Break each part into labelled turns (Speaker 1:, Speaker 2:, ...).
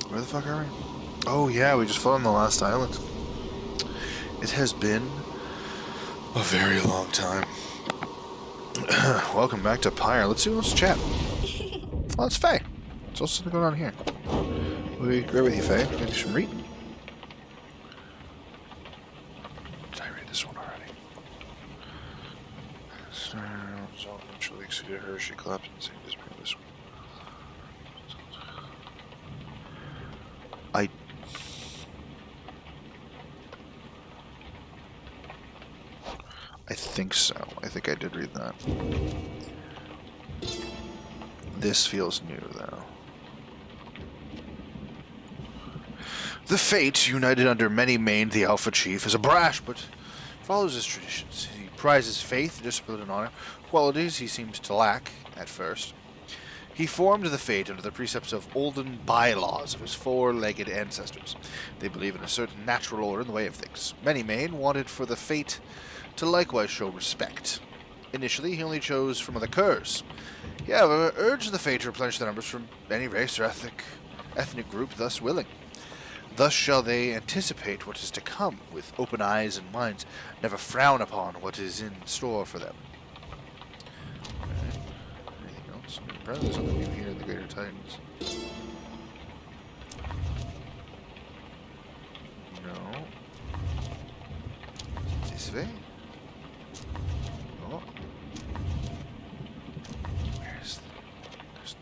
Speaker 1: Where the fuck are we? Oh yeah, we just fought on the last island. It has been a very long time. Welcome back to Pyre. Let's see what's chat. Oh, it's Faye. What's also going on here? We agree with you, Faye. Maybe some read. Did I read this one already? Zone eventually exceeded her. She collapsed and saved this one. I think so. I think I did read that. This feels new, though. The Fate, united under many maned the Alpha Chief, is a brash, but follows his traditions. He prizes faith, discipline, and honor, qualities he seems to lack at first. He formed the Fate under the precepts of olden bylaws of his four-legged ancestors. They believe in a certain natural order in the way of things. Many Main wanted for the Fate to likewise show respect. Initially, he only chose from other curs. He, however, urged the Fate to replenish their numbers from any race or ethnic group thus willing. Thus shall they anticipate what is to come, with open eyes and minds, never frown upon what is in store for them. Anything else? Apparently there's something new here in the Greater Titans. No. This way? Oh. There's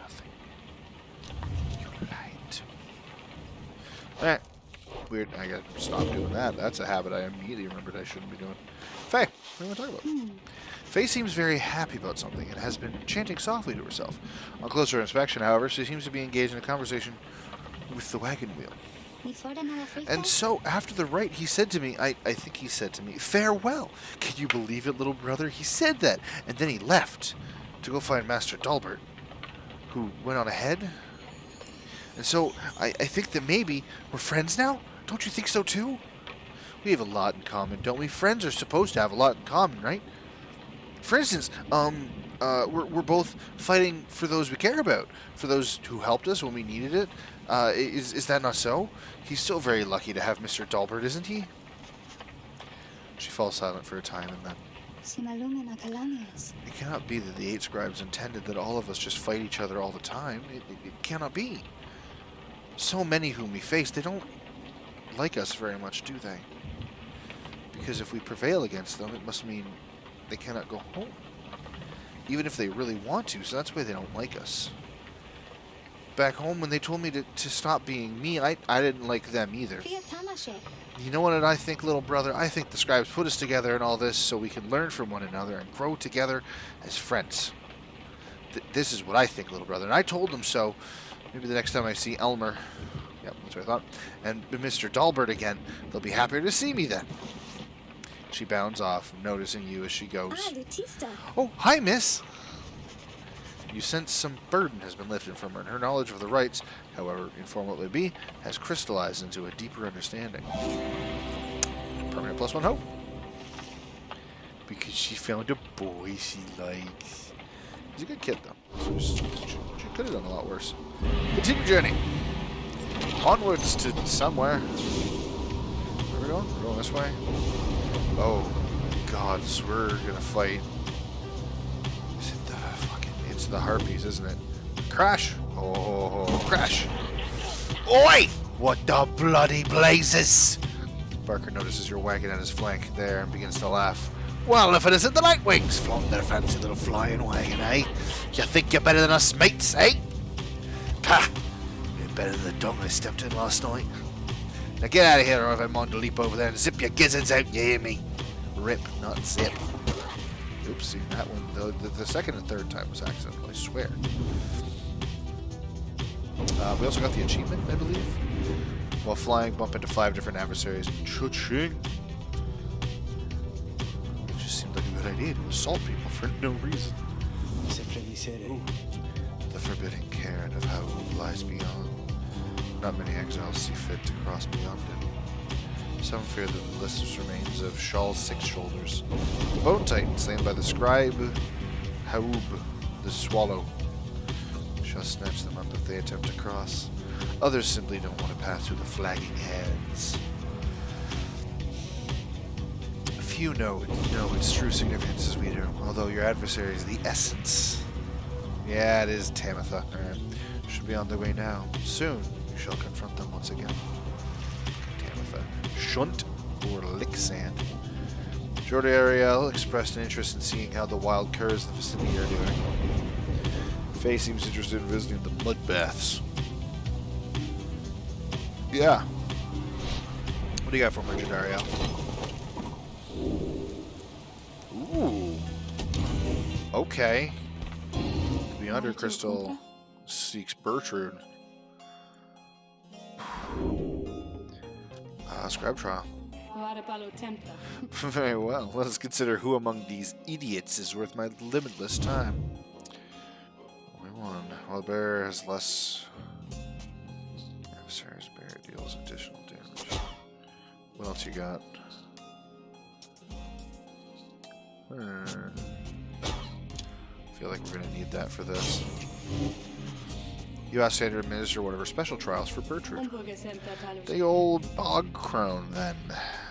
Speaker 1: nothing. You lied to me. Alright. Weird. I gotta stop doing that. That's a habit I immediately remembered I shouldn't be doing. Faye, what do you want to talk about? Faye seems very happy about something and has been chanting softly to herself. On closer inspection, however, she seems to be engaged in a conversation with the wagon wheel. And so, after the rite, he said to me, I think he said to me, farewell. Can you believe it, little brother? He said that, and then he left to go find Master Dalbert, who went on ahead. And so, I think that maybe we're friends now? Don't you think so, too? We have a lot in common, don't we? Friends are supposed to have a lot in common, right? For instance, we're both fighting for those we care about, for those who helped us when we needed it. Is that not so? He's so very lucky to have Mr. Dalbert, isn't he? She falls silent for a time and then... It cannot be that the 8 scribes intended that all of us just fight each other all the time. It cannot be. So many whom we face, they don't like us very much, do they? Because if we prevail against them, it must mean they cannot go home. Even if they really want to, so that's why they don't like us. Back home, when they told me to stop being me, I didn't like them either. You know what I think, little brother? I think the scribes put us together in all this so we can learn from one another and grow together as friends. This is what I think, little brother. And I told them so. Maybe the next time I see Elmer, yep, that's what I thought, and Mr. Dalbert again, they'll be happier to see me then. She bounds off, noticing you as she goes. Oh, hi, miss. You sense some burden has been lifted from her, and her knowledge of the rites, however informal it may be, has crystallized into a deeper understanding. Permanent +1 hope. Because she found a boy she likes. He's a good kid, though. She could have done a lot worse. Continue journey. Onwards to somewhere. Where are we going? We're going this way. Oh, gods, we're gonna fight. Is it the fucking... It's the harpies, isn't it? Crash! Oh, crash! Oi! What the bloody blazes! Barker notices your wagon at his flank there and begins to laugh. Well, if it isn't the Nightwings, flaunt their fancy little flying wagon, eh? You think you're better than us mates, eh? Ha! You're better than the dung I stepped in last night. Now get out of here, or I've mind to leap over there and zip your gizzards out, you hear me? Rip, not zip. Oopsie, that one, the second and third time was accidental, I swear. We also got the achievement, I believe. While flying, bump into 5 different adversaries. Cha-ching! It just seemed like a good idea to assault people for no reason. Ooh. The forbidden cairn of how lies beyond. Not many exiles see fit to cross beyond it. Some fear that the list remains of Shawl's 6 shoulders. The bone titan slain by the scribe Haub, the swallow, shall snatch them up if they attempt to cross. Others simply don't want to pass through the flagging hands. Few know its true significance as we do, although your adversary is the essence. Yeah, it is Tamitha. Alright. Should be on their way now. Soon, you shall confront them once again. Tamitha. Shunt or Licksand. Jordi Ariel expressed an interest in seeing how the wild curs in the vicinity are doing. Faye seems interested in visiting the mud baths. Yeah. What do you got for me, Ariel? Ooh. Okay. The Under Crystal seeks Bertrude. Scribe trial. Very well. Let us consider who among these idiots is worth my limitless time. Only one. While the bearer has less. Adversary's bearer deals additional damage. What else you got? I feel like we're going to need that for this. You asked Sandra to administer whatever special trials for Bertrude. The old bog crone, then.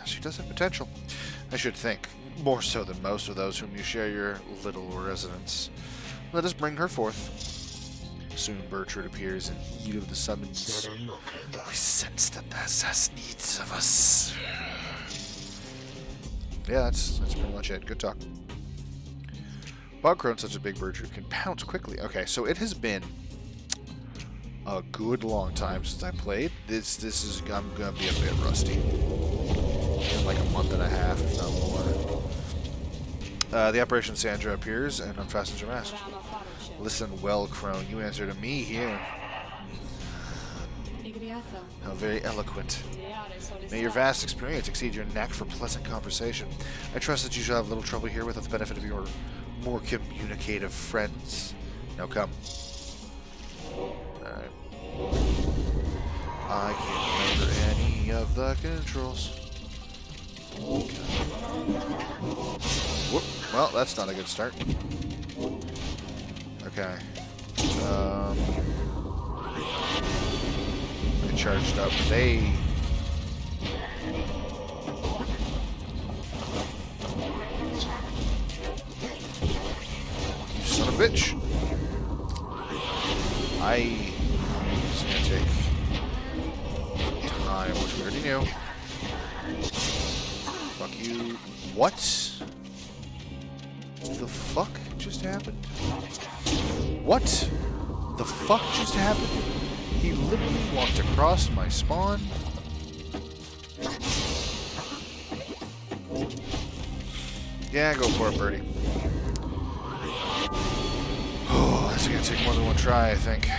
Speaker 1: She does have potential. I should think. More so than most of those whom you share your little residence. Let us bring her forth. Soon Bertrude appears in heat of the summons. We sense that the assassin needs of us. Yeah, that's pretty much it. Good talk. Bog crone, such a big Bertrude, can pounce quickly. Okay, so it has been a good long time since I played. This is I'm gonna be a bit rusty. In like a month and a half, if not more. The Operation Sandra appears and unfastens your mask. Listen well, crone. You answer to me here. How very eloquent. May your vast experience exceed your knack for pleasant conversation. I trust that you shall have little trouble here without the benefit of your more communicative friends. Now come. Alright. I can't remember any of the controls. Whoop. Well, that's not a good start. Okay. They charged up. They... You son of a bitch. It's gonna take time, which we already knew. Fuck you. What? The fuck just happened? What the fuck just happened? He literally walked across my spawn. Yeah, go for it, birdie. Oh, this is gonna take more than one try, I think.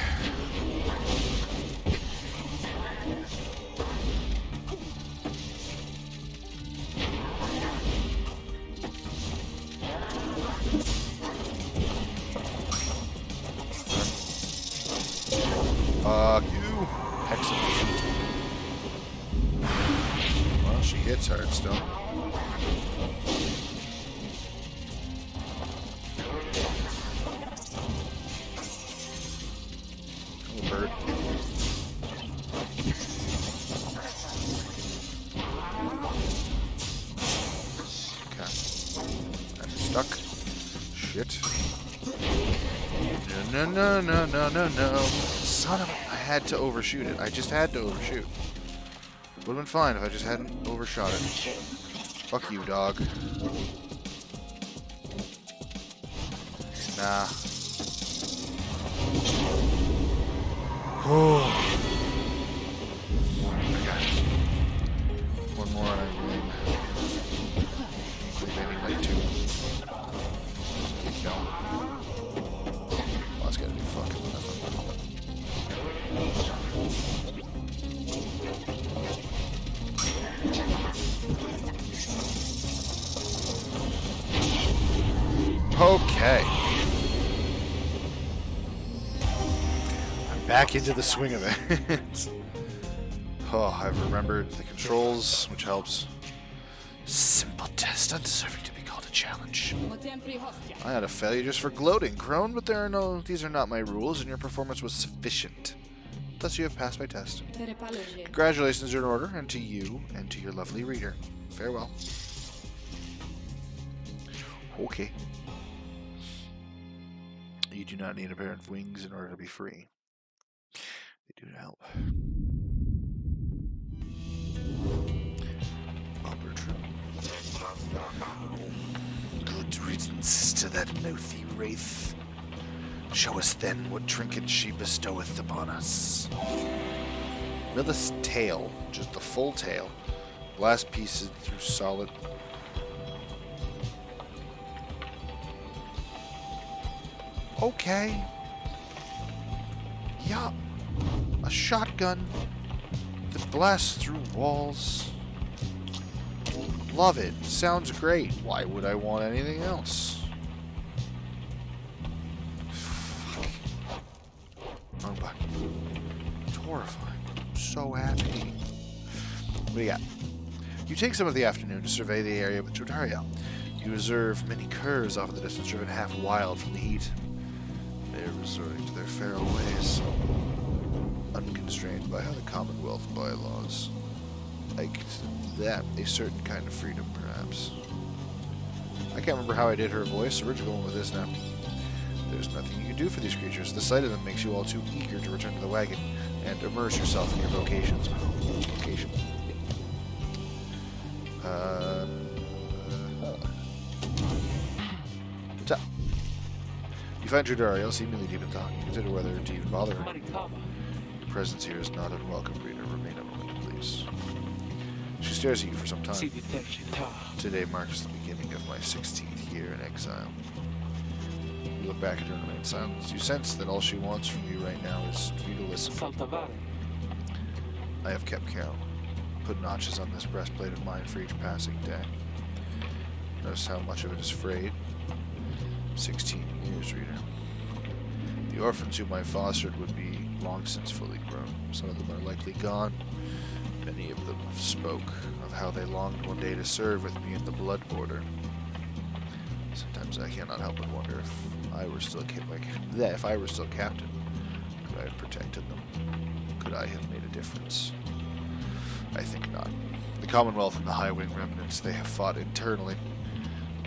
Speaker 1: Fuck you. Excellent defeat. Well, she hits hard still. Little bird. Okay. I'm stuck. Shit. No. Son of a... I had to overshoot it. I just had to overshoot. Would have been fine if I just hadn't overshot it. Fuck you, dog. Nah. Oh. Okay. One more and I'm going. Maybe like two. Keep going. Oh, that's gotta be fucking nothing. Okay. I'm back into the swing of it. Oh, I've remembered the controls, which helps. Simple test, undeserving to be called a challenge. I had a failure just for gloating, crone, but these are not my rules, and your performance was sufficient. Thus you have passed my test. Congratulations are in order, and to you, and to your lovely reader. Farewell. Okay. You do not need a pair of wings in order to be free. They do help. Good riddance to that mouthy wraith. Show us then what trinket she bestoweth upon us. Lilith's tail, just the full tail, last pieces through solid. Okay. Yeah. A shotgun that blasts through walls. Love it. Sounds great. Why would I want anything else? Fuck. Wrong button. It's horrifying. I'm so happy. What do you got? You take some of the afternoon to survey the area with Totariel. You observe many curs off in the distance, driven half wild from the heat. They are resorting to their feral ways, unconstrained by the Commonwealth bylaws. Like that, a certain kind of freedom, perhaps. I can't remember how I did her voice, so we're just going with this now. There's nothing you can do for these creatures. The sight of them makes you all too eager to return to the wagon and immerse yourself in your vocations. Vocation. What's up? You find Totariel seemingly deep in thought. Consider whether to even bother her. Your presence here is not unwelcome, reader. Remain a moment, please. She stares at you for some time. Today marks the beginning of my 16th year in exile. You look back at her and remain silent. You sense that all she wants from you right now is for you to listen. I have kept count. Put notches on this breastplate of mine for each passing day. Notice how much of it is frayed. 16 years, reader. The orphans whom I fostered would be long since fully grown. Some of them are likely gone. Many of them spoke of how they longed one day to serve with me in the blood border. Sometimes I cannot help but wonder if I were still captain, could I have protected them? Could I have made a difference? I think not. The Commonwealth and the High Wing remnants, they have fought internally.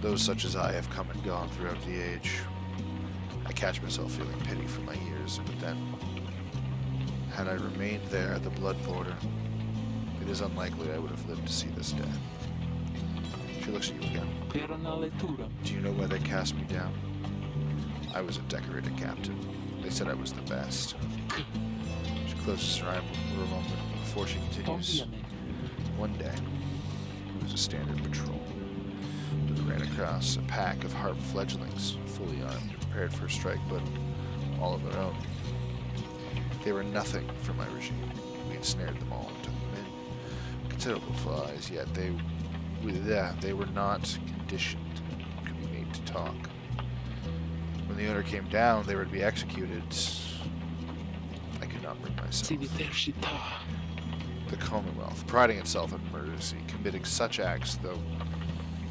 Speaker 1: Those such as I have come and gone throughout the age. I catch myself feeling pity for my years, but then, had I remained there at the blood border, it is unlikely I would have lived to see this day. She looks at you again. Do you know why they cast me down? I was a decorated captain. They said I was the best. She closes her eye for a moment before she continues. One day, it was a standard patrol. They ran across a pack of harp fledglings, fully armed, prepared for a strike, but all of their own. They were nothing for my regime. We ensnared them all and took them in. Considerable flies, yet they were not conditioned to be made to talk. When the owner came down, they were to be executed. I could not bring myself. The Commonwealth, priding itself in mercy, committing such acts, though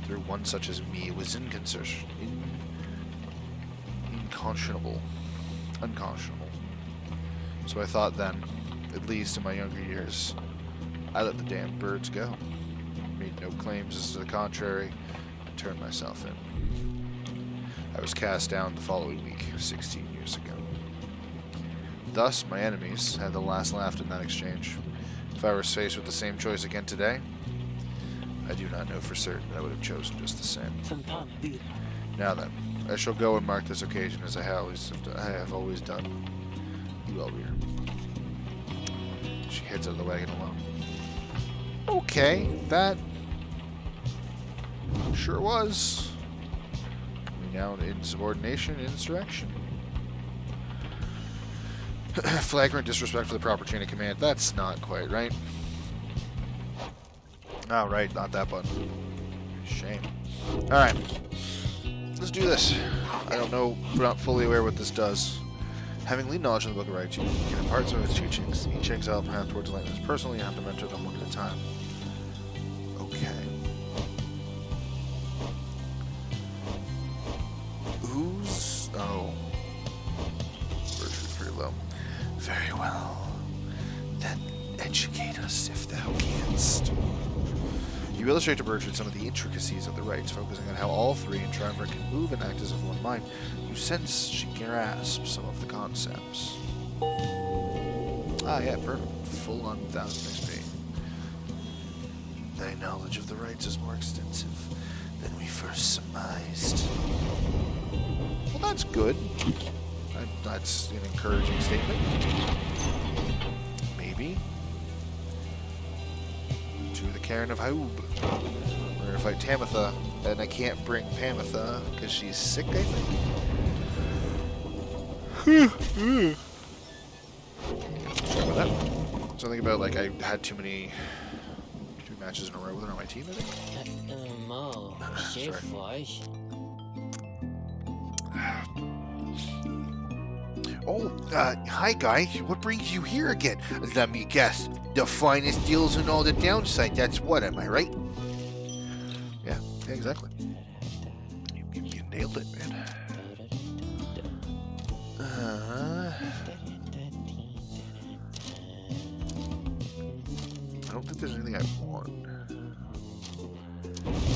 Speaker 1: through one such as me, was unconscionable. So I thought then, at least in my younger years, I let the damned birds go. Made no claims as to the contrary, and turned myself in. I was cast down the following week, 16 years ago. Thus, my enemies had the last laugh in that exchange. If I were faced with the same choice again today, I do not know for certain I would have chosen just the same. Now then, I shall go and mark this occasion as I have always done. You all reader. She heads out of the wagon alone. Okay, that sure was. Renowned insubordination, insurrection. Flagrant disrespect for the proper chain of command. That's not quite right. Oh, right, not that button. Shame. Alright. Let's do this. I don't know, we're not fully aware what this does. Having lead knowledge in the Book of Rites, you can impart some of its teachings. Each exile path towards enlightenment is personal, you have to mentor them one at a time. Okay. Who's... oh. Virtue's pretty low. Very well. Educate us if thou canst. You illustrate to Bertrand some of the intricacies of the rites, focusing on how all three in Triumvirate can move and act as of one mind. You sense she grasps some of the concepts. Ah, yeah, perfect. Full on 1000 XP. Thy knowledge of the rites is more extensive than we first surmised. Well, that's good. That's an encouraging statement. Maybe. To the Cairn of Haub. We're gonna fight Tamitha, and I can't bring Tamitha because she's sick, I think. Sorry about that. Something about like I had two matches in a row with her on my team, I think. Oh, hi guys. What brings you here again? Let me guess. The finest deals in all the downside. That's what, am I right? Yeah, exactly. You nailed it, man. I don't think there's anything I want.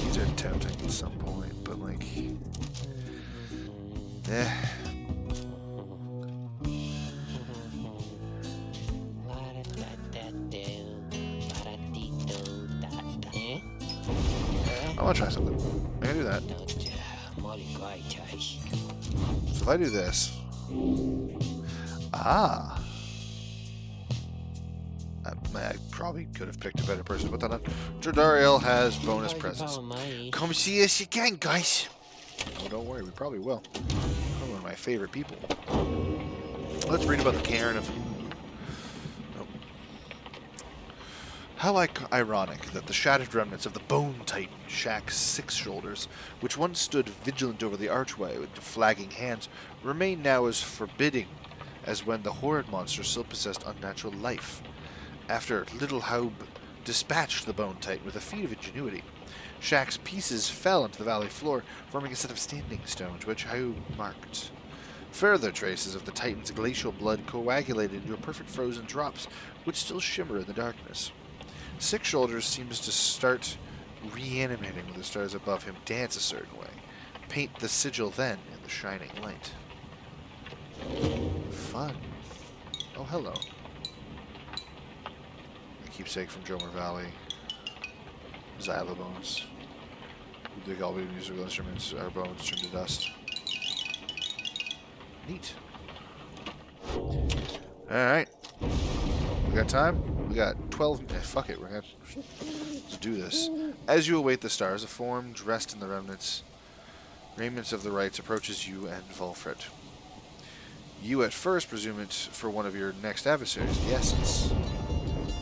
Speaker 1: These are tempting at some point, but like... I want to try something. I'm going to do that. So if I do this... Ah! I probably could have picked a better person to put that on. Jordariel has bonus presence. Come see us again, guys! Oh, don't worry, we probably will. Probably one of my favorite people. Let's read about the Cairn of... How ironic that the shattered remnants of the Bone Titan, Shax's Six Shoulders, which once stood vigilant over the archway with flagging hands, remain now as forbidding as when the horrid monster still possessed unnatural life. After Little Haub dispatched the Bone Titan with a feat of ingenuity, Shax's pieces fell into the valley floor, forming a set of standing stones, which Haub marked. Further traces of the Titan's glacial blood coagulated into perfect frozen drops, which still shimmer in the darkness. Six Shoulders seems to start reanimating when the stars above him dance a certain way. Paint the sigil then in the shining light. Fun. Oh, hello. A keepsake from Jomer Valley. Xyla bones. We dig all musical instruments, our bones turn to dust. Neat. Alright. We got time? We got 12 minutes. Fuck it, let's do this. As you await the stars, a form dressed in the raiments of the rites approaches you and Volfred. You at first presume it for one of your next adversaries, the Essence,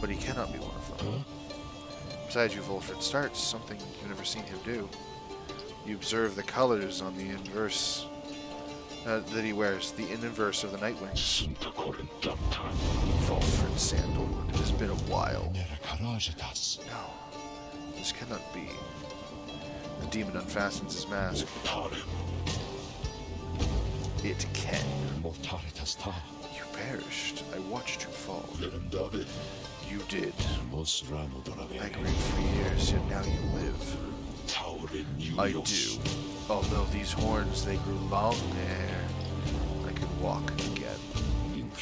Speaker 1: but he cannot be one of them. Beside you, Volfred starts, something you've never seen him do. You observe the colors on the inverse that he wears, the inverse of the Nightwings. Volfred Sandalwood, it has been a while. No, this cannot be. The demon unfastens his mask. It can. You perished. I watched you fall. You did. I grieved for years, yet now you live. I do. Although these horns, they grew long ere I could walk again.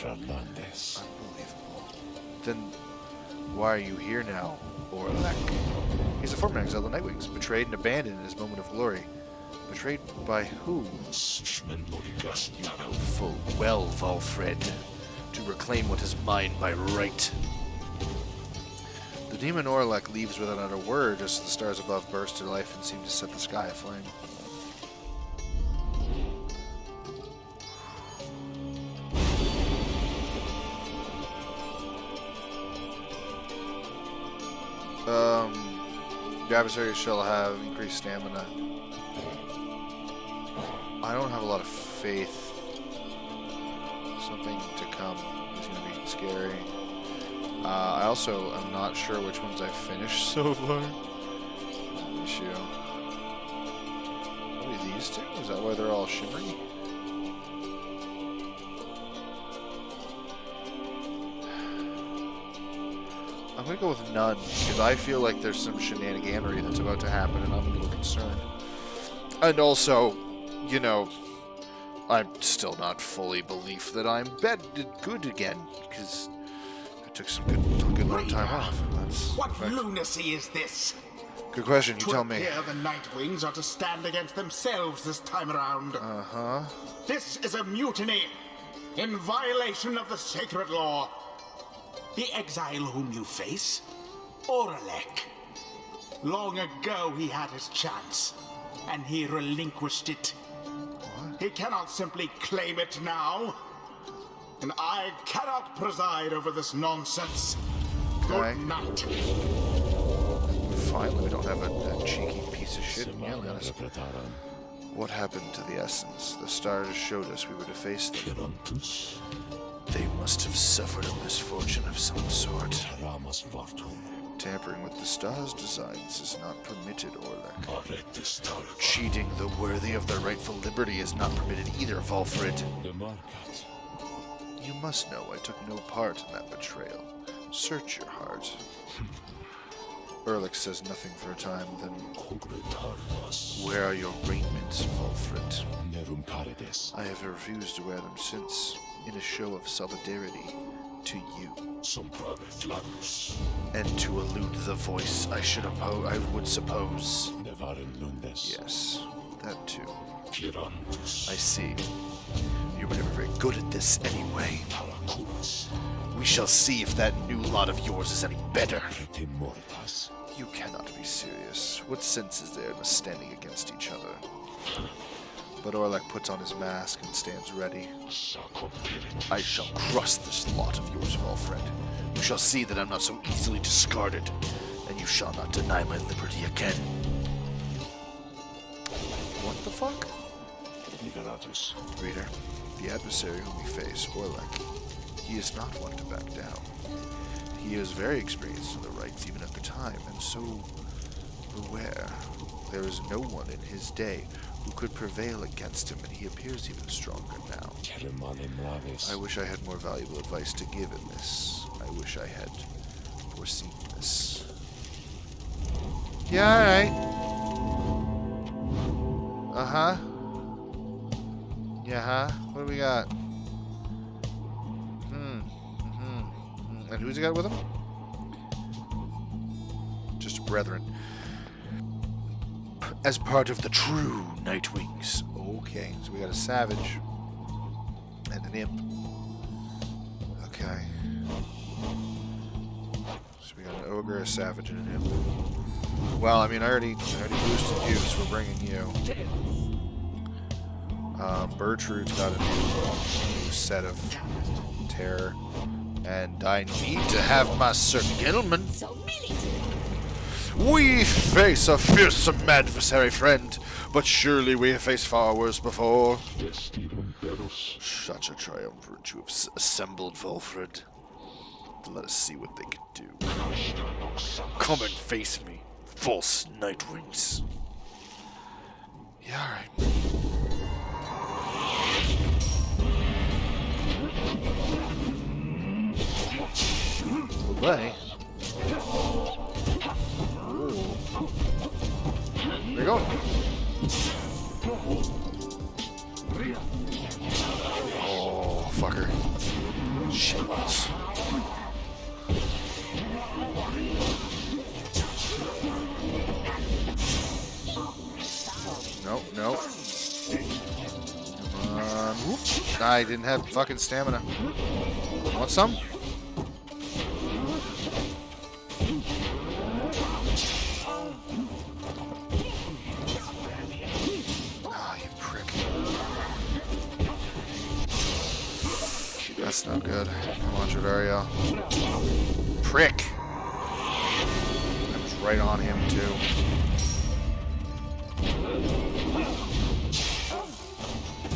Speaker 1: Unbelievable. Then why are you here now, Orlek? He's a former exile of the Nightwings, betrayed and abandoned in his moment of glory. Betrayed by who? You know full well, Volfred, to reclaim what is mine by right. The demon Orlek leaves without another word as the stars above burst to life and seem to set the sky aflame. The adversary shall have increased stamina. I don't have a lot of faith. Something to come is going to be scary. I also am not sure which ones I've finished so far. Issue. Maybe these two? Is that why they're all shimmery? I'm gonna go with none, because I feel like there's some shenaniganery that's about to happen, and I'm a little concerned. And also, you know, I'm still not fully belief that I'm good again, because I took some good long time off. That's
Speaker 2: what lunacy is this?
Speaker 1: Good question, you tell me.
Speaker 2: Here the Nightwings are to stand against themselves this time around.
Speaker 1: Uh-huh.
Speaker 2: This is a mutiny, in violation of the sacred law. The exile whom you face, Oralek. Long ago he had his chance, and he relinquished it. What? He cannot simply claim it now. And I cannot preside over this nonsense.
Speaker 1: Okay.
Speaker 2: Good night.
Speaker 1: Finally, we don't have a cheeky piece of shit yelling at us. What happened to the essence? The stars showed us we were to face them. They must have suffered a misfortune of some sort. Tampering with the stars' designs is not permitted, Orlek. Cheating the worthy of their rightful liberty is not permitted either, Valfrid. You must know I took no part in that betrayal. Search your heart. Erlich says nothing for a time, then... Where are your raiments, Valfrid? I have refused to wear them since, in a show of solidarity to you. And to elude the voice, I would suppose. Yes, that too. I see. You were never very good at this anyway. We shall see if that new lot of yours is any better. You cannot be serious. What sense is there in us standing against each other? But Orlek puts on his mask and stands ready. I shall crush this lot of yours, Valfred. You shall see that I'm not so easily discarded, and you shall not deny my liberty again. What the fuck? Reader, the adversary whom we face, Orlek, he is not one to back down. He is very experienced in the rights even at the time, and so beware. There is no one in his day who could prevail against him, and he appears even stronger now. I wish I had more valuable advice to give in this. I wish I had foreseen this. Yeah, alright. Uh-huh. Yeah, huh? What do we got? And who's he got with him? Just brethren. As part of the true Nightwings. Okay, so we got a savage and an imp. Okay. So we got an ogre, a savage, and an imp. Well, I mean, I already boosted you, so we're bringing you. Bertrude's got a new set of terror. And I need to have my Sir Gentleman. We face a fearsome adversary, friend, but surely we have faced far worse before. Such a triumvirate you have assembled, Valfred. Let us see what they can do. Come and face me, false Nightwings. Yeah, alright. Play. There you go. Oh, fucker. Shitballs. Nope. Come on. Whoop. I didn't have fucking stamina. Want some? That's not good. Come on, Tredario. Prick! I was right on him, too.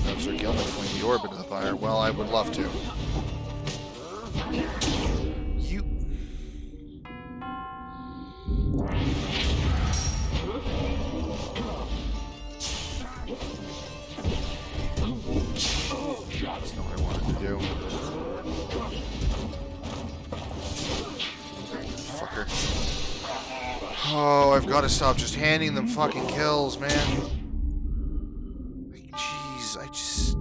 Speaker 1: Have Sir Gilman fling the orb into the fire. Well, I would love to. You... That's not what I wanted to do. motherfucker. Oh, I've got to stop just handing them fucking kills, man. Like, jeez, I just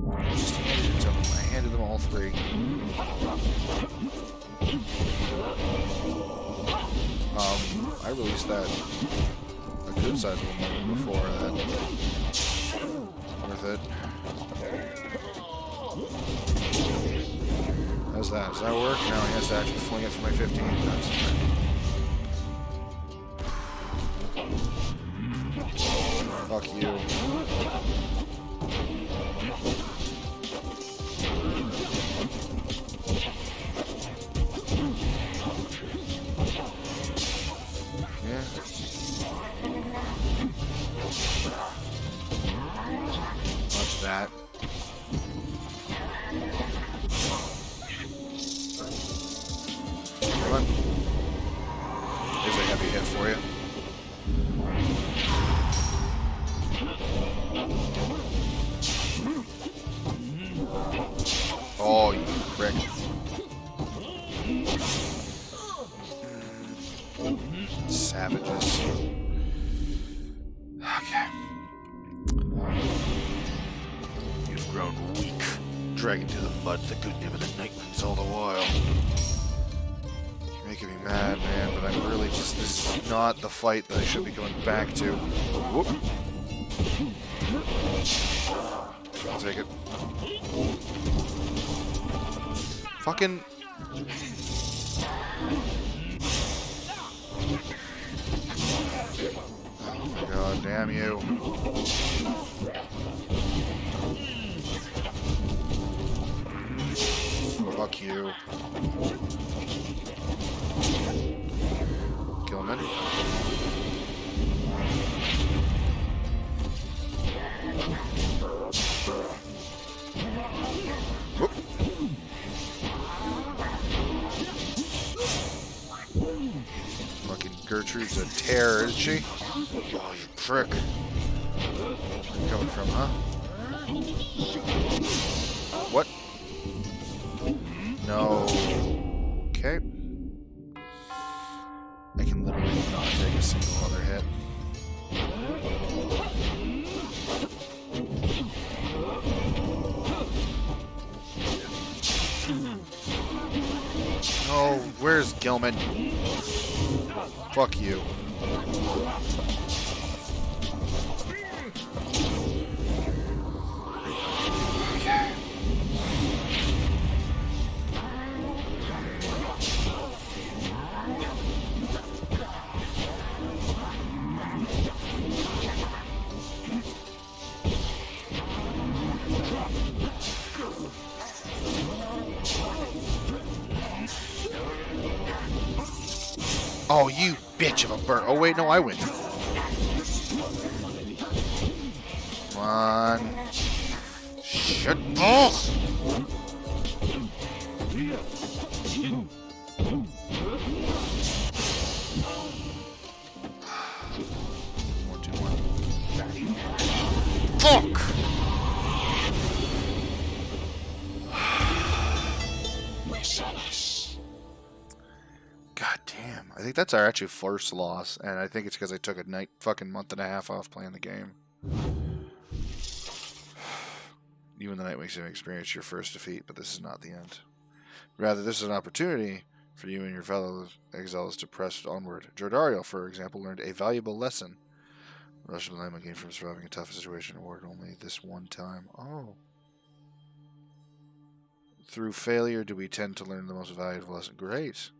Speaker 1: handed it to them. I handed them all 3. I released that a good sizable moment before that. Worth it. How's that? Does that work? No, he has to actually fling it for my 15. That's fuck you. Yeah. Watch that. Come on. Here's a heavy hit for you. Oh, you prick. Savages. Okay. You've grown weak, dragging to the mud the good name of the Nightwings all the while. You're making me mad, man, but I'm really just... This is not the fight that I should be going back to. Whoop. I'll take it. Fucking... God damn you. Fuck you. Gilman. Whoop. Fucking Gertrude's a terror, isn't she? Oh, you prick. Where are you coming from, huh? What? No. Okay. I can literally not take a single other hit. Oh, where's Gilman? Fuck you. Oh, you bitch of a bird. Oh, wait, no, I win. Come on. Shut up! One, two, one. Fuck! God damn. I think that's our actually first loss, and I think it's because I took a fucking month and a half off playing the game. You and the Nightwings have experienced your first defeat, but this is not the end. Rather, this is an opportunity for you and your fellow exiles to press onward. Jordario, for example, learned a valuable lesson. Russian Nightwing gained from surviving a tough situation award only this one time. Oh. Through failure do we tend to learn the most valuable lesson. Great.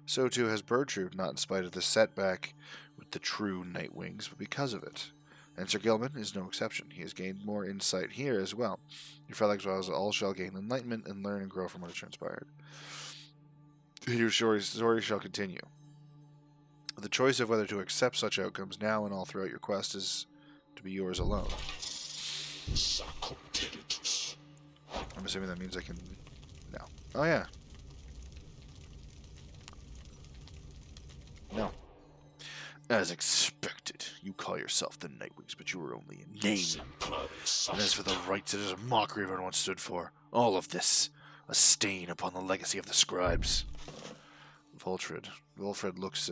Speaker 1: So too has Bertrude, not in spite of the setback with the true Nightwings, but because of it. And Sir Gilman is no exception. He has gained more insight here as well. Your fellow exiles all shall gain enlightenment and learn and grow from what has transpired. Your story shall continue. The choice of whether to accept such outcomes now and all throughout your quest is to be yours alone. I'm assuming that means I can... No. Oh, yeah. No. As expected, you call yourself the Nightwings, but you are only a name. And as for the rights, it is a mockery everyone once stood for. All of this, a stain upon the legacy of the scribes. Wilfred looks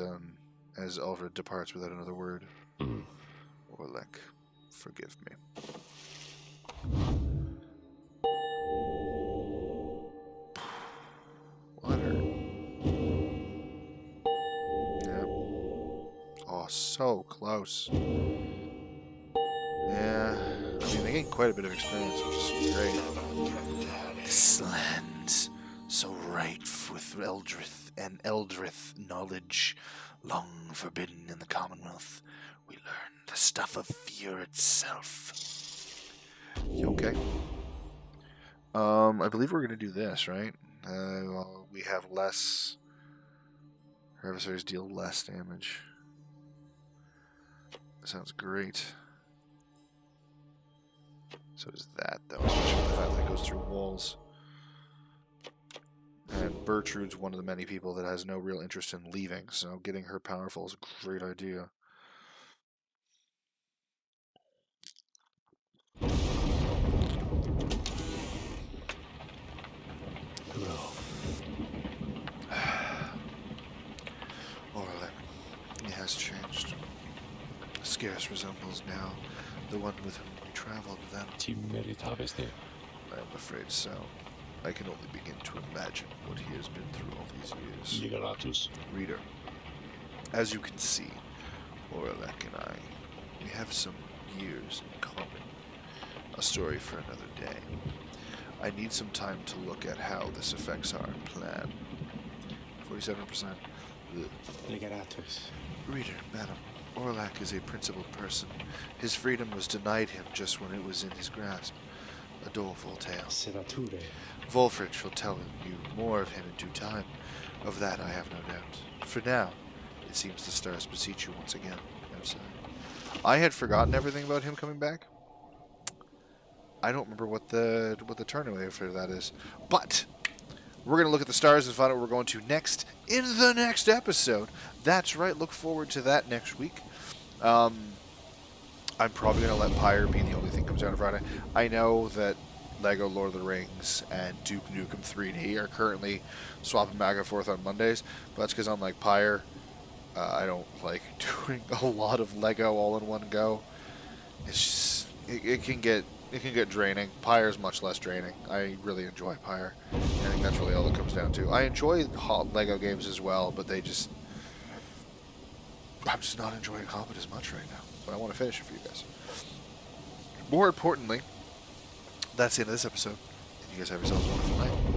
Speaker 1: as Ulfred departs without another word. Orlek, forgive me. Water. Yeah. Oh, so close. Yeah. I mean, they gained quite a bit of experience, which is great. This land, so rife with Eldrith knowledge, long forbidden in the Commonwealth, we learn the stuff of fear itself. You okay? I believe we're gonna do this, right? Well, we have less. Our adversaries deal less damage. Sounds great. So does that, though, especially with the fact that it goes through walls. And Bertrude's one of the many people that has no real interest in leaving, so getting her powerful is a great idea. Orlek, he has changed. Scarce resembles now the one with whom we traveled then. I'm afraid so. I can only begin to imagine what he has been through all these years. Reader, as you can see, Orlek and I, we have some years in common. A story for another day. I need some time to look at how this affects our plan. 47%. Reader, madam, Orlek is a principled person. His freedom was denied him just when it was in his grasp. A doleful tale. Wolfrid shall tell you more of him in due time. Of that I have no doubt. For now, it seems the stars beseech you once again outside. I had forgotten everything about him coming back. I don't remember what the turnaround for that is. But we're going to look at the stars and find out what we're going to next in the next episode. That's right. Look forward to that next week. I'm probably going to let Pyre be the only thing that comes out on Friday. I know that Lego Lord of the Rings and Duke Nukem 3D are currently swapping back and forth on Mondays, but that's because unlike Pyre, I don't like doing a lot of Lego all in one go. It's just, it can get draining. Pyre is much less draining. I really enjoy Pyre. I think that's really all it comes down to. I enjoy Lego games as well, but I'm just not enjoying Hobbit as much right now. But I want to finish it for you guys. More importantly, that's the end of this episode. And you guys have yourselves a wonderful night.